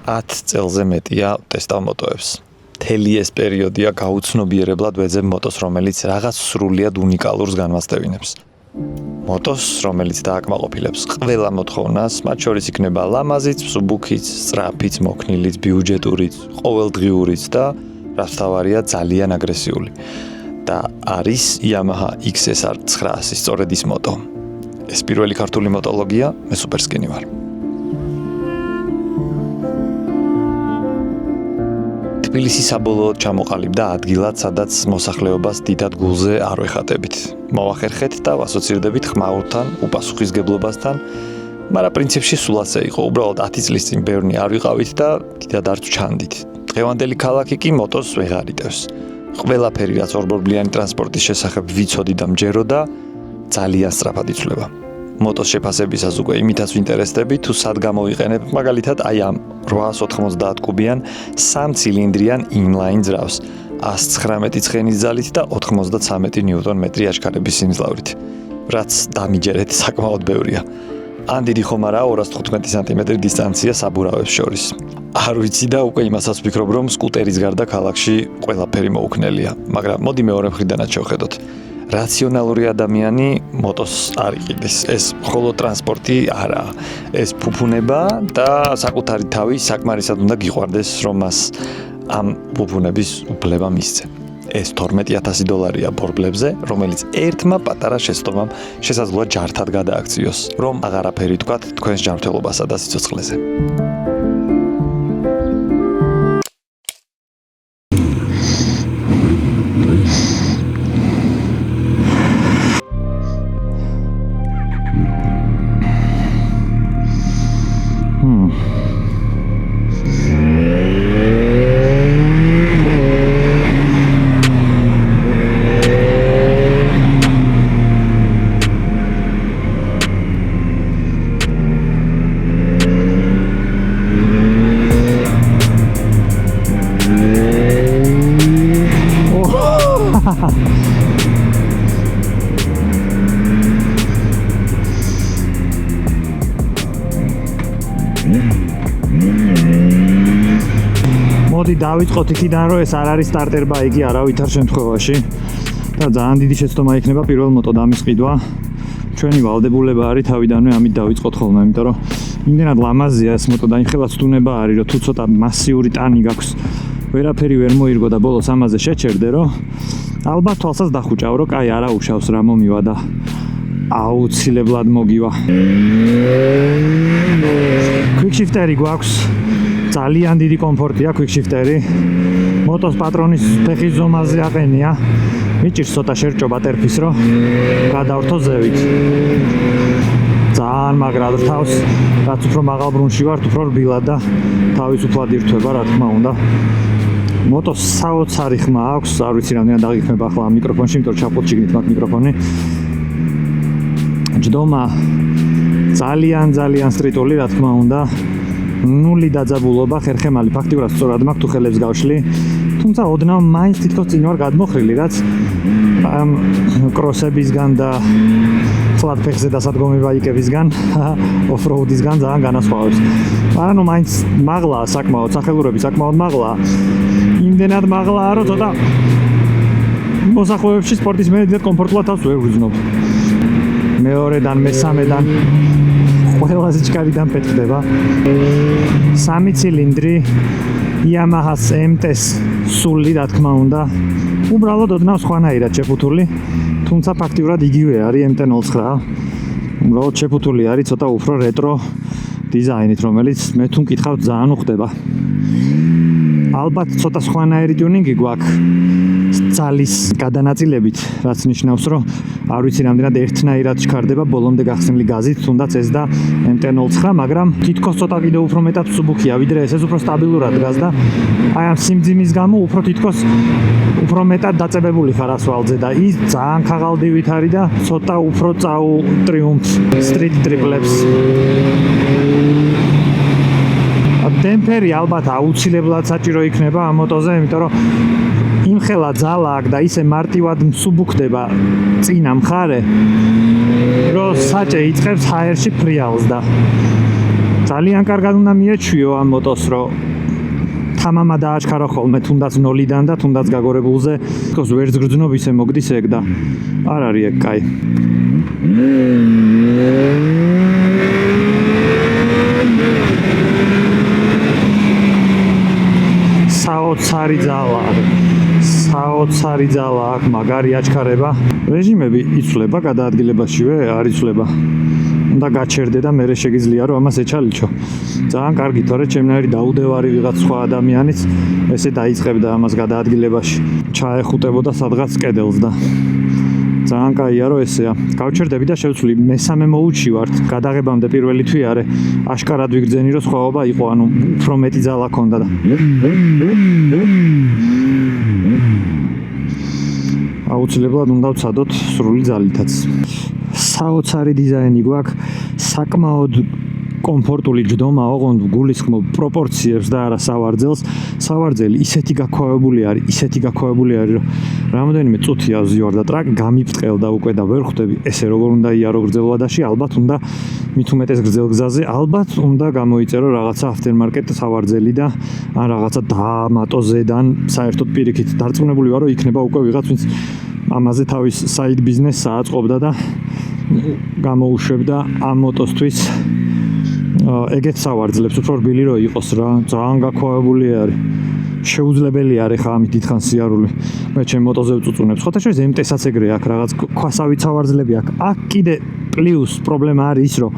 10 წელზე მეტია ტესტავ მოტოებს. მთელი ეს პერიოდია გაუცნობიერებლად ვეძებ მოტოს, რომელიც რაღაც სრულიად უნიკალურს განმასტევინებს. მოტოს, რომელიც დააკმაყოფილებს ყველა მოთხოვნას, მათ შორის იქნება ლამაზიც, მსუბუქიც, სწრაფიც, მოქნილიც, ბიუჯეტურიც, ყოველდღიურიც და რაც თავარია ძალიან აგრესიული. და არის Yamaha XSR 900-ის სწორედ ის მოტო. ეს პირველი ქართული მოტოლოგია, მე სუპერსკინი ვარ. თბილისი საბოლოოდ ჩამოყალიბდა ადგილად, სადაც მოსახლეობას დიდად გულზე არ ვეხატებით. მოვახერხეთ და ვასოცირდებით ხმაურთან, უპასუხისგებლობასთან, მაგრამ პრინციპში სულ ასე იყო. უბრალოდ 10 წლის წინ ბევრი არ ვიყავით და დიდად არ ვჩანდით. დღევანდელი ქალაქი კი მოტოს ვეღარ იტევს. ყველაფერი, რაც ორბორბლიანი ტრანსპორტის შესახებ ვიცოდი და მჯეროდა, ძალიან სწრაფად იცვლება. მოტოს შეფასებისას უკვე იმითაც ვინტერესდები, თუ სად გამოვიყენებ, მაგალითად აი ამ 890 კუბიან 3 ცილინდრიან inline ძრავს 119 ცხენის ძალით და 93 ნიუტონ-მეტრი აჩქარების სიმძლავრით, რაც დამიჯერეთ საკმაოდ ბევრია. ან დიდი ხომ არა 215 სანტიმეტრი დისტანცია საბურავებს შორის. არ ვიცი და უკვე იმასაც ვფიქრობ, რომ სკუტერის გარდა ქალაქში ყველაფერი მოუქნელია, მაგრამ მოდი მეორე მხრიდანაც შევხედოთ. რაციონალური ადამიანი მოტოს არ იყიდეს. ეს მხოლოდ ტრანსპორტი არაა. ეს ფუფუნება და საკუთარი თავი საკმარისად უნდა გიყვარდეს, რომ მას ამ ფუფუნების უფლება მისცე. ეს $12,000 ბორბლებზე, რომელიც ერთმა პატარა შეცდომამ შესაძლოა ჯართად გადააქციოს, რომ აღარაფერი თქვათ თქვენს ჯანმრთელობასა და სიცოცხლეზე. მოდი დავიწყოთ იქიდან, რომ ეს არ არის სტარტერ ბაიკი არავითარ შემთხვევაში და ძალიან დიდი შეცდომა იქნება პირველ მოტოდ ამის ყიდვა. ჩვენი ვალდებულება არის თავიდანვე ამით დავიწყოთ ხოლმე, იმიტომ რომ იმდენად ლამაზია ეს მოტო და იმხელა ცდუნება არის, რომ თუ ცოტა მასიური ტანი გაქვს, ვერაფერი ვერ მოირგო და ბოლოს ამაზე შეჩერდე, რომ ალბათ თვალსაც დახუჭავ, რომ კაი არა უშავს რა მომივა და აუცილებლად მოგივა. quickshifteri გვაქვს. ძალიან დიდი კომფორტია quickshifteri. მოტოს პატრონის ფეხის ზომაზე აყენია. მიჭირს ცოტა შერჭობა ტერფის, რომ გადავრთო ზევით. ძალიან მაგრად რთავს, რაც უფრო მაღალ ბრუნში ვართ, უფრო რბილა და თავისუფლად ირთვება, რა თქმა უნდა. მოტოს საოცარი ხმა აქვს, არ ვიცი რამდენად აღიქმება ახლა ამ მიკროფონში, იმიტომ რომ ჩაფუჭი გნით მაგ მიკროფონი. ჯდომა ძალიან სტრიტული, რა თქმა უნდა. ნული დაძაბულობა, ხერხემალი ფაქტიურად სწორად მაქვს, თუ ხელებს გავშლი. თუმცა ოდნავ მაინც თითქოს წინ ვარ გადმოხრილი, რაც ამ კროსებისგან და ფლატ ფეხზე დასადგომი ბაიკებისგან, ოფროუდისგან ძალიან განასხვავებს. მაგრამ ნუ მაინც მაღლაა საკმაოდ, სახელურები საკმაოდ მაღლაა. იმდენად მაღლაა, რომ ცოტა მოსახლეებში სპორტის მერე დიდად კომფორტულად თავს ვერ ვგრძნობ. მეორედან, მესამედან ყველაზე ჩქარიდან პეთქდება. 3 ცილინდრი Yamaha-ს MT-ს სული, რა თქმა უნდა. უბრალოდ ოდნავ სხვანაირად შეფუთული, თუმცა ფაქტიურად იგივე არის MT-09. უბრალოდ შეფუთული არის ცოტა უფრო რეტრო დიზაინით, რომელიც მე თუ მკითხავთ ძალიან უხდება. ალბათ ცოტა სხვანაირი ტიუნინგი გვაქვს ძალის გადანაწილებით, რაც ნიშნავს, რომ არ ვიცი რამდენად ერთნაირად ჩქარდება ბოლომდე გახსნილი გაზით, თუნდაც ეს და MT-09, მაგრამ თითქოს ცოტა კიდევ უფრო მეტად მსუბუქია, ვიდრე ეს უფრო სტაბილურად დგას და აი ამ სიმძიმის გამო უფრო მეტად დაწებებული ხარ ასვალზე და ის ძალიან ქაღალდივით არის და ცოტა უფრო ტრიუმფ სტრიტ ტრიპლებს. დემპერი ალბათ აუცილებლად საჭირო იქნება ამ მოტოზე, იმიტომ რომ იმხელა ძალა აქვს და ისე მარტივად მსუბუქდება წინა მხარე, რომ საჭე იწყებს ჰაერში ფრიალს და ძალიან კარგად უნდა მიეჩვიო ამ მოტოს, რომ თამამა დააჩქარა ხოლმე თუნდაც 0-დან და თუნდაც გაგორებულზე, თქოს ვერც გრძნობ ისე მოგდის ეგ და არ არის ეგ კაი. საოცარი ძალა აქვს, მაგარი აჩქარება. რეჟიმები იცვლება გადაადგილებაშივე, არ იცვლება. უნდა გაჩერდე და მერე შეგიძლია რომ ამას ეჩალიჩო. ძალიან კარგი, თორე ჩემნაირი დაუდევარი ვიღაც სხვა ადამიანიც ესე დაიწყებდა ამას გადაადგილებაში. ჩაეხუტებოდა სადღაც კედელს და ძალიან კაია რომ ესეა. გავჩერდები და შევცვლი მესამე მოუჩი ვართ. გადაღებამდე პირველი თვე არის. აშკარად ვიგრძენი რომ სხვაობა იყო, ანუ უფრო მეტი ძალა ქონდა და აუცილებლად უნდა ვცადოთ სრული ძალითაც. საოცარი დიზაინი გვაქვს, საკმაოდ კომფორტული ჯდომა, ოღონდ გულისხმობ პროპორციებს და არა სავარძელს. სავარძელი ისეთი გაქვავებული არის, რომ რამოდენიმე წუთი ავზივარ და ტრაკი გამიფრთხელდა უკვე და ვერ ხვდები ესე როგორ უნდა იარო გრძელვადაში, ალბათ უნდა მით უმეტეს გრძელგზაზე, ალბათ უნდა გამოიწერო რაღაცა aftermarket სავარძელი და ან რაღაცა დაამატო ზედან, საერთოდ პირიქით დარწმუნებული ვარ, რომ იქნება უკვე ვიღაც, ვინც ამაზე თავის საიდ ბიზნესს აწყობდა და გამოუშვებდა ამ მოტოსთვის ეგეთ სავარძლებს, უფრო რბილი რო იყოს რა, ძალიან გაქვავებული არის. შეუძლებელი არის ხა ამით დიდხანს სიარული. მე ჩემ მოტოზე ვწუწუნებ. ხოთა შეიძლება MT-საც ეგრე აქვს, რაღაც ქვასავით სავარძლები აქვს. აქ კიდე პლუს პრობლემა არის ის, რომ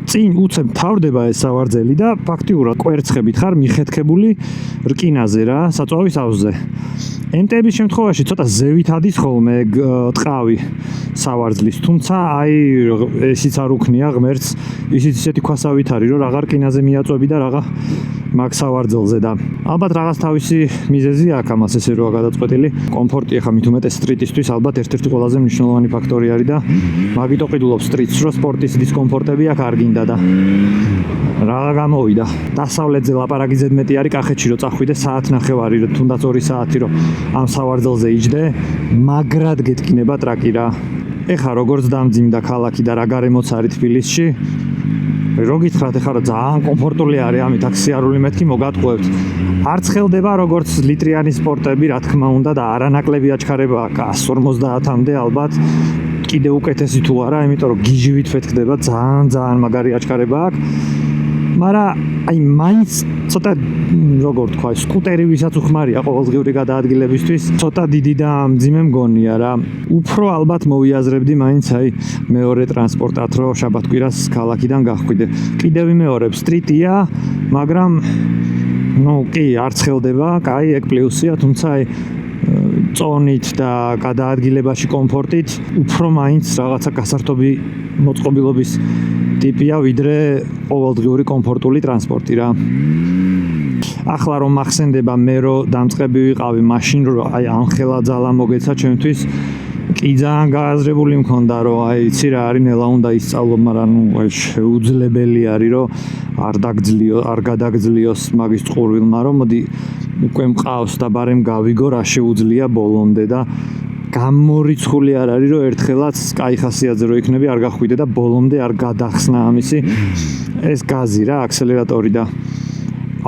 წინ უცებ თავდება ეს სავარძელი და ფაქტიურად კვერცხებით ხარ მიხეთქებული რკინაზე რა, საწვავის ავზზე. MT-ების შემთხვევაში ცოტა ზევით ადის ხოლმე ტყავი სავარძლის, თუმცა აი ესიც არ უქნია ღმერთს, ისიც ისეთი ქვასავით არის, რომ რაღა რკინაზე მიაწვევი და რაღა მაგ სავარძელზე და ალბათ რაღაც თავისი მიზეზი აქვს ამას ესე როა გადაწყვეტილი. კომფორტი ახლა მით უმეტეს სტრიტისთვის ალბათ ერთ-ერთი ყველაზე მნიშვნელოვანი ფაქტორი არის და მაგიტო ყიდულობ სტრიტს, რომ სპორტის დისკომფორტები აქ არ გინდა და რაღა გამოვიდა. დასავლეთზე ლაპარაკი ზედმეტი არის კახეთში, რომ წახვიდე საათნახევარი, თუნდაც 2 საათი რომ ამ სავარძელზე იჯდე, მაგრად გეტკინება ტრაკი რა. ეხა როგორც დამძიმდა ქალაქი და რა გარემოც არის თბილისში, რო გითხრათ ეხა რომ ძალიან კომფორტული არის ამით აქ სიარული მეთქი მოგატყუებთ. არც ხელდება როგორც ლიტრიანი სპორტები, რა თქმა უნდა და არანაკლები აჩქარება 150-მდე ალბათ. კიდე უკეთესი თუ არა, იმიტომ რომ გიჟივით ფეთქდება, ძალიან მაგარი აჩქარება აქვს. მაგრამ აი მაინც ცოტა როგორ თქვა, სკუტერი ვისაც უხმარია ყოველდღიური გადაადგილებისთვის, ცოტა დიდი და მძიმე მგონია რა. უფრო ალბათ მოვიაზრებდი მაინც აი მეორე ტრანსპორტად, რომ შაბათ-კვირას ქალაქიდან გახვიდე. კიდევ ვიმეორებ, სტრიტია, მაგრამ კი, არც ხელდება, კაი, ეგ პლუსია, თუმცა აი წონით და გადაადგილებაში კომფორტით უფრო მაინც რაღაცა გასართობი მოწყობილობის ტიპია, ვიდრე ყოველდღიური კომფორტული ტრანსპორტი რა. ახლა რომ მახსენდება მე რომ დამწყები ვიყავი მაშინ რომ აი ამხელა ძალა მოგეცა ჩემთვის, კი ძალიან გააზრებული მქონდა რომ აი იცი რა არის, ნელა უნდა ისწავლო, მაგრამ ნუ აი შეუძლებელი არის რომ არ გადაგძლიოს მაგის წყურვილმა, რომ მოდი უკვე მყავს და ბარემ გავიგო რა შეუძლია ბოლომდე და გამორიცხული არ არის რომ ერთხელაც კაი ხასიათზე რო იქნები არ გახვიდე და ბოლომდე არ გადახსნა ამისი ეს გაზი რა, აქსელერატორი და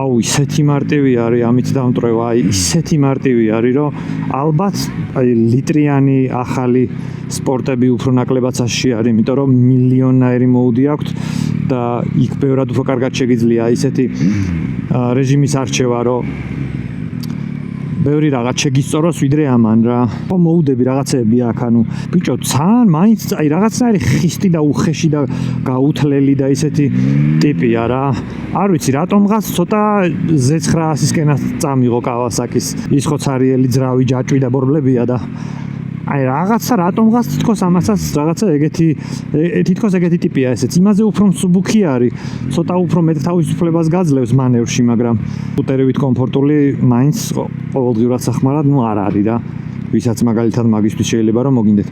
აუ ისეთი მარტივი არის ამით დამტრევა, აი ისეთი მარტივი არის რომ ალბათ აი ლიტრიანი ახალი სპორტები უფრო ნაკლებად საშიში არის, იმიტომ რომ მილიონაირი მოუდი აქვს და იქ ბევრად უფრო კარგად შეგიძლია ისეთი რეჟიმის არჩევა რომ ბევრი რაღაც შეგისწოროს ვიდრე ამან რა. ხო მოუდები რაღაცები აქ, ანუ ბიჭო, ძალიან მაინც აი რაღაცნაირი ხისტი და უხეში და გაუთლელი და ისეთი ტიპია რა. არ ვიცი, რატომღაც ცოტა Z900-ისკენ წამიღო Kawasaki-ის ის ხო ცარიელი ძრავი ჯაჭვი და ბორბლებია და აი რაღაცა რატომღაც თითქოს ამასაც რაღაცა თითქოს ეგეთი ტიპია ესეც. იმაზე უფრო მსუბუქი არის, ცოტა უფრო მეტ თავისუფლებას გაძლევს მანევრში, მაგრამ სკუტერივით კომფორტული მაინც ყოველდღიურად სახმარად ნუ არ არის რა. ვისაც მაგალითად მაგისთვის შეიძლება რომ მოგინდეთ.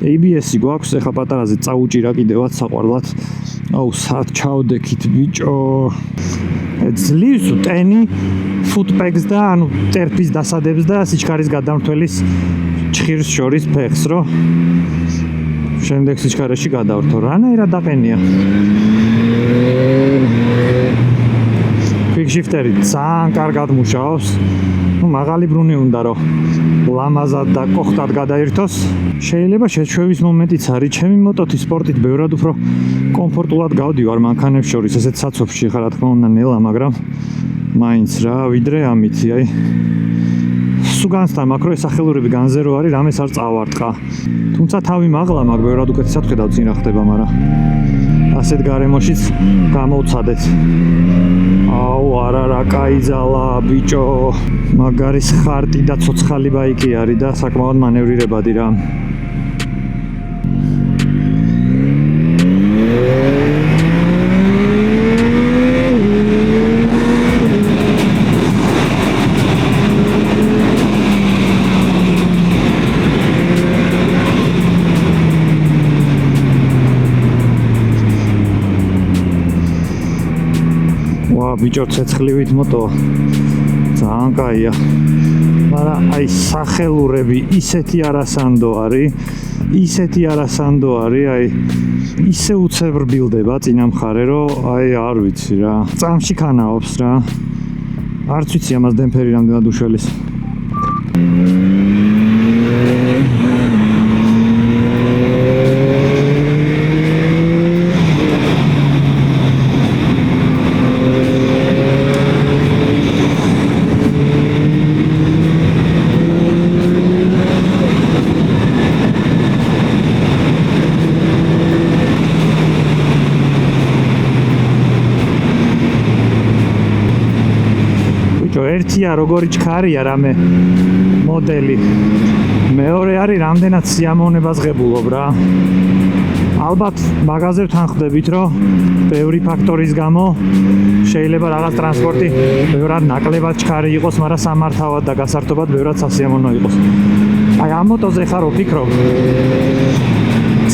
ABS-ი გვაქვს, ეხა პატარაზე წაუჭირა კიდევაც საყვარლად. აუ სად ჩავდექით ბიჭო. ძლივს ტენი footpegs და ანუ ტერფის დასადებს და სიჩქარის გადამრთველის ჭხირს შორის ფეხს რო შემდეგ სიჩქარეში გადავრთო. რანაირად დაყენია. შიფტერი ძალიან კარგად მუშაობს. მაღალი ბრუნი უნდა რომ ლამაზად და კოხტად გადაირთოს. შეიძლება შეჩვევის მომენტიც არის. ჩემი მოტოთი სპორტით ბევრად უფრო კომფორტულად გავდივარ მანქანებს შორის, ესეც საცოფში ხარ რა თქმა უნდა ნელა, მაგრამ მაინც რა, ვიდრე ამითი, აი სუგანსთან მაქრო ეს სახელურები განზე რო არის, რამეს არ წავარტყა. თუმცა თავი მაღლა მაგ ბევრად უკეთესად ხედავ წინ რა ხდება, მაგრამ ასეთ გარემოშიც გამოვცადეთ. აუ არა რა კაი ძალა ბიჭო, მაგარის ხარტი და ცოცხალი ბაიკი არის და საკმაოდ მანევრირებადი რა. ბიჭო ცეცხლივით მოტო ძალიან კაია, მაგრამ აი სახელურები ისეთი არასანდო არის, აი ისე უცებრბილდება წინა მხარე, რომ აი არ ვიცი რა, წამში ქანაობს რა, არც ვიცი ამას დემპფერი რამდენად უშველის. ერთია როგორი ჩქარია რამე მოდელი, მეორე არის რამდენად სიამოვნებას ღებულობ რა. ალბათ მაღაზიებთან ხვდებით რომ ბევრი ფაქტორის გამო შეიძლება რაღაც ტრანსპორტი ბევრად ნაკლებად ჩქარი იყოს, მაგრამ სამართავად და გასართობად ბევრად სასიამოვნო იყოს. აი ამ მოტოზე ხარ ვფიქრობ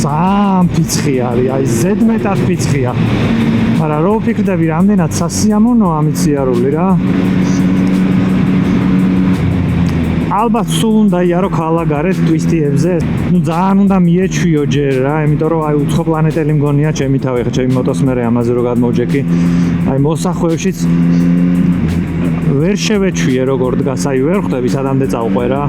ძალიან ფიცხი არის, აი ზედმეტად ფიცხია, მაგრამ რო ვფიქრდები რამდენად სასიამოვნოა ამით სიარული რა. ალბათ სულ უნდა იარო ქალაქგარეთ ტვისტიებზე, ძალიან უნდა მიეჩვიო ჯერ რა, იმიტომ რომ აი უცხო პლანეტელი მგონია ჩემი თავი, ხა ჩემი მოტოს მერე ამაზე რო გადმოვჯექი, აი მოსახვევშიც ვერ შევეჩვიე როგორ დგას, აი ვერ ხვდები სადამდე წავყვე რა.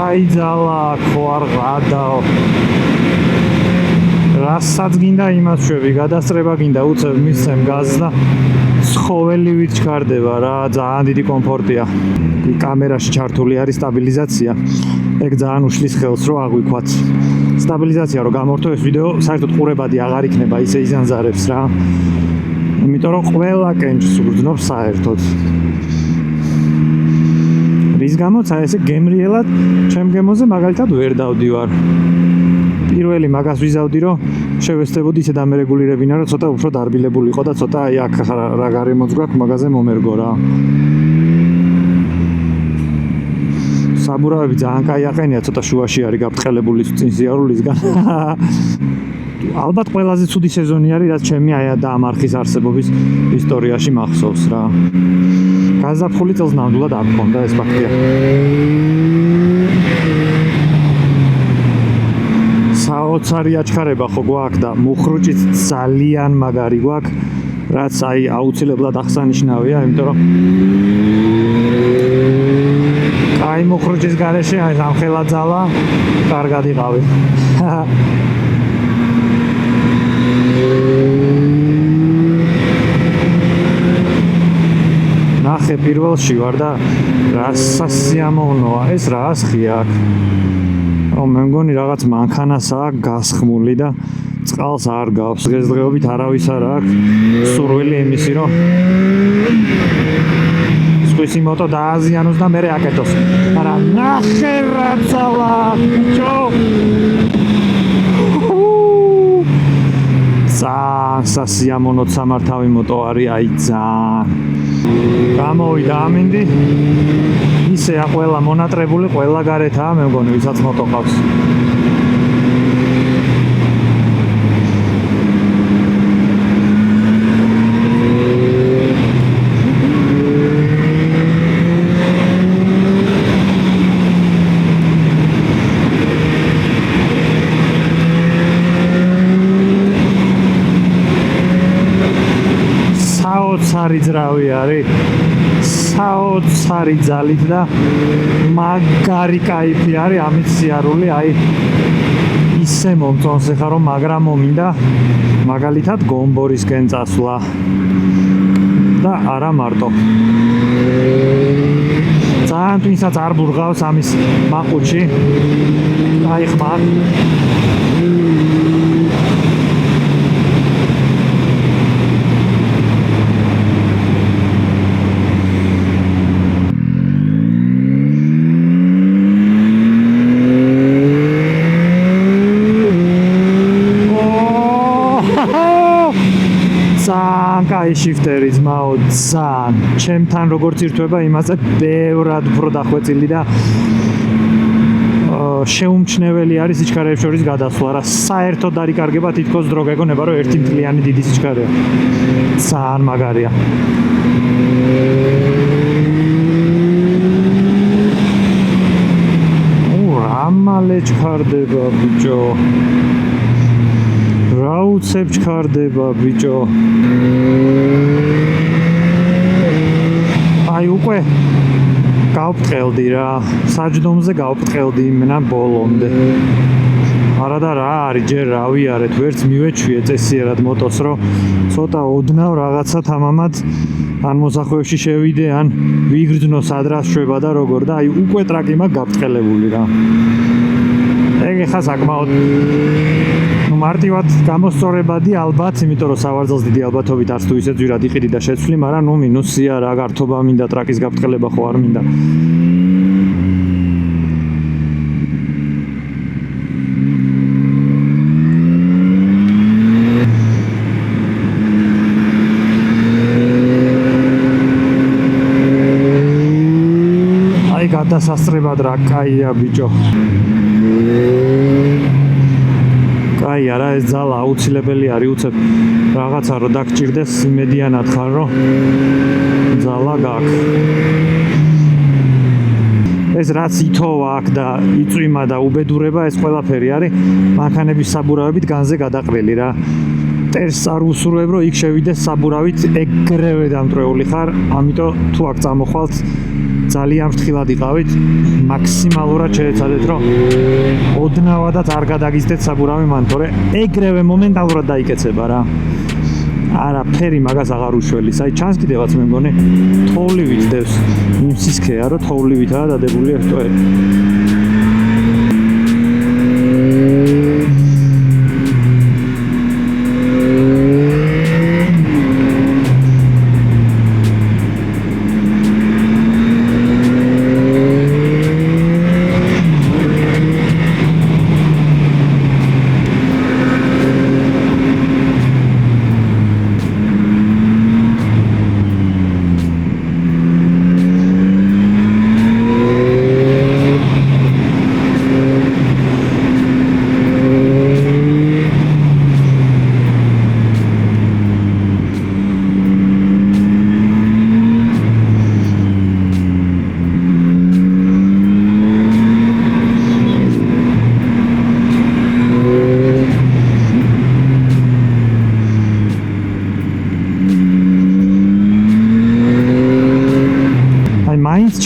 აიძალა ხო არ გადაო, რასაც გინდა იმას შვები, გადასწრება გინდა უცებ მისცემ გაზს და ცხოველივით ჩქარდება რა, ძალიან დიდი კომფორტია. კამერაში ჩართული არის სტაბილიზაცია, ეგ ძალიან უშლის ხელს რომ აღვიქვათ. სტაბილიზაცია რომ გამორთო ეს ვიდეო საერთოდ ყურებადი აღარ იქნება, ისე იზანზარებს რა, იმიტომ რომ ყველა კენჭს უგრძნობს საერთოდ. რის გამოც აი ესე გემრიელად ჩემ გემოზე მაგალითად ვერ დავდივარ. პირველი მაგას ვიზავდი რომ შევესწებოდი ისე დამერეგულირებინა რომ ცოტა უფრო დარბილებული იყო და ცოტა აი აქ რა გარემოც გვაქვს მაგაზე მომერგო რა. საბურავები ძალიან კაი აყენია, ცოტა შუაში არის გაფრთხილებული წინ სიარულისგან. ალბათ ყველაზე ცუდი სეზონი არის რაც ჩემი აი ამ არხის არსებობის ისტორიაში მახსოვს რა. გაზაფხული წელს ნამდვილად არ მქონდა ეს ფაქტია. საოცარი აჩქარება ხო გვაქვს და მუხრუჭიც ძალიან მაგარი გვაქვს, რაც აი აუცილებლად აღსანიშნავია, იმიტომ რომ აი მუხრუჭის გარეშე აი სამხელა ძალა კარგად იყავი. ნახე პირველში ვარ და რა სასიამოვნოა ეს, რა ასხია აქ. მე მგონი რაღაც მანქანასაა გასხმული და წყალს არ გავს. დღესდღეობით არავის არ აქვს სურვილი იმისი რომ სხვისი მოტო დააზიანოს და მერე აკეთოს. მაგრამ ნახე რა ძალა ბიჭო. ძალიან სასიამოვნო სამართავი მოტო არის, აი ძალიან. გამოვიდა ამინდი. ისეა ყველა მონატრებული, ყველა გარეთაა, მე მგონი, ვისაც მოტო ყავს. საოცარი ძრავი არის. საოცარი ძალით და მაგარი кайფი არის ამის სიარული, აი ისე მომწონს ეხლა რომ მაგრამ მომინდა მაგალითად გომბორისკენ წასვლა და არა მარტო. ძალიან თუნდაც არ ბურღავს ამის მაყუჩი. აი ხმარ კაი შიფტერი ძმაო, ძალიან. ჩემთან როგორც ირთვება, იმაზე ბევრად უფრო დახვეწილი და შეუმჩნეველი არის სიჩქარეებს შორის გადასვლა, რა საერთოდ არ იკარგება თითქოს დრო გეგონება, რომ ერთი მთლიანი დიდი სიჩქარეა. ძალიან მაგარია. რამალე ჩქარდება ბიჭო. რა უცებ ჩქარდება ბიჭო. აი უკვე გავბრტყელდი რა. საჯდომზე გავბრტყელდი იმენა ბოლომდე. არა და რა არის ჯერ რა ვიარეთ, ვერც მივეჩვიე წესიერად მოტოს, რომ ცოტა ოდნავ რაღაცა თამამად ან მოსახვევში შევიდე, ან ვიგრძნო სადრას შვება და როგორ და აი უკვე ტრაკი მაქვს გავბრტყელებული რა. ეგ ხა საკმაოდ მარტივად გამოსწორებადი ალბათ, იმიტომ რომ სავარძელს დიდი ალბათობით არც თუ ისე ძვირად იყიდი და შეცვლი, მაგრამ ნუ მინუსია რა, გართობა მინდა, ტრაკის გაბრტყელება ხო არ მინდა. აი გადასასწრებად რა კაია ბიჭო. აი არა ეს ძალა აუცილებელი არის უცებ რაღაცა რომ დაგჭირდეს იმედიანად ხარ რომ ძალა გაქვს. ეს რაც ითოვა აქ და იწვიმა და უბედურება ეს ყველაფერი არის მანქანების საბურავებით განზე გადაყრილი რა. ტერს არ უსურვებ რომ იქ შევიდეს საბურავით ეგრევე დამტრეული ხარ, ამიტომ თუ აქ წამოხვალთ ძალიან ფრთხილად იყავით, მაქსიმალურად შეეცადეთ რომ ოდნავადაც არ გადაგიზდეთ საბურავი მან, თორე ეგრევე მომენტალურად დაიკეცება რა. არაფერი მაგას აღარ უშველის. აი ჩანს კიდევაც მე მგონი თოვლივით დევს. იმ სისქეა რომ თოვლივითაა დადებული ერთოები.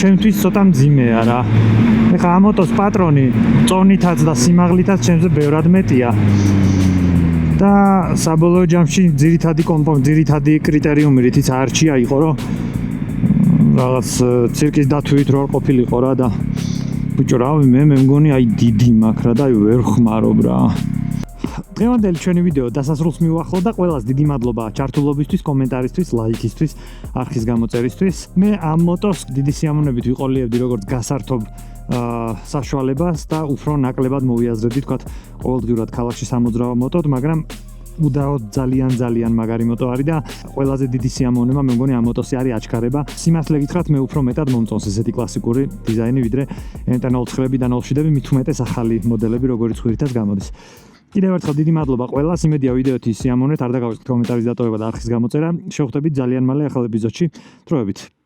ჩემთვის ცოტა მძიმეა რა. ეხლა ამ მოტოს პატრონი წონითაც და სიმაღლითაც ჩემზე ბევრად მეტია. და საბოლოო ჯამში ძირითადი კრიტერიუმი რითიც არჩია იყო რომ რაღაც ცირკის დათვით რო არ ყოფილიყო რა და ბიჭო რავი მე მგონი აი დიდი მაქვს რა და აი ვერ ხმარობ რა. დღევანდელი ჩვენი ვიდეო დასასრულს მივუახლოვ და ყველას დიდი მადლობა ჩართულობისთვის, კომენტარისთვის, ლაიქისთვის, არხის გამოწერისთვის. მე ამ მოტოს დიდი სიამოვნებით ვიყოლიებდი როგორც გასართობ საშუალებას და უფრო ნაკლებად მოვიაზრებდი თქვათ ყოველდღიურად ქალაქში სამოძრაო მოტოდ, მაგრამ უდაოდ ძალიან მაგარი მოტო არის და ყველაზე დიდი სიამოვნება მე მგონი ამ მოტოსი არის აჩქარება. სიმართლე გითხრათ, მე უფრო მეტად მომწონს ესეთი კლასიკური დიზაინი, ვიდრე MT-09-ები და 09-ები, მით უმეტეს ახალი მოდელები, როგორც ხშირად გამოდის. კიდევ ერთხელ დიდი მადლობა ყველას. იმედია ვიდეოთი სიამოვნეთ, არ დაგავიწყდეთ კომენტარის დატოვება და არხის გამოწერა. შევხვდებით ძალიან მალე ახალ ეპიზოდში. დროებით.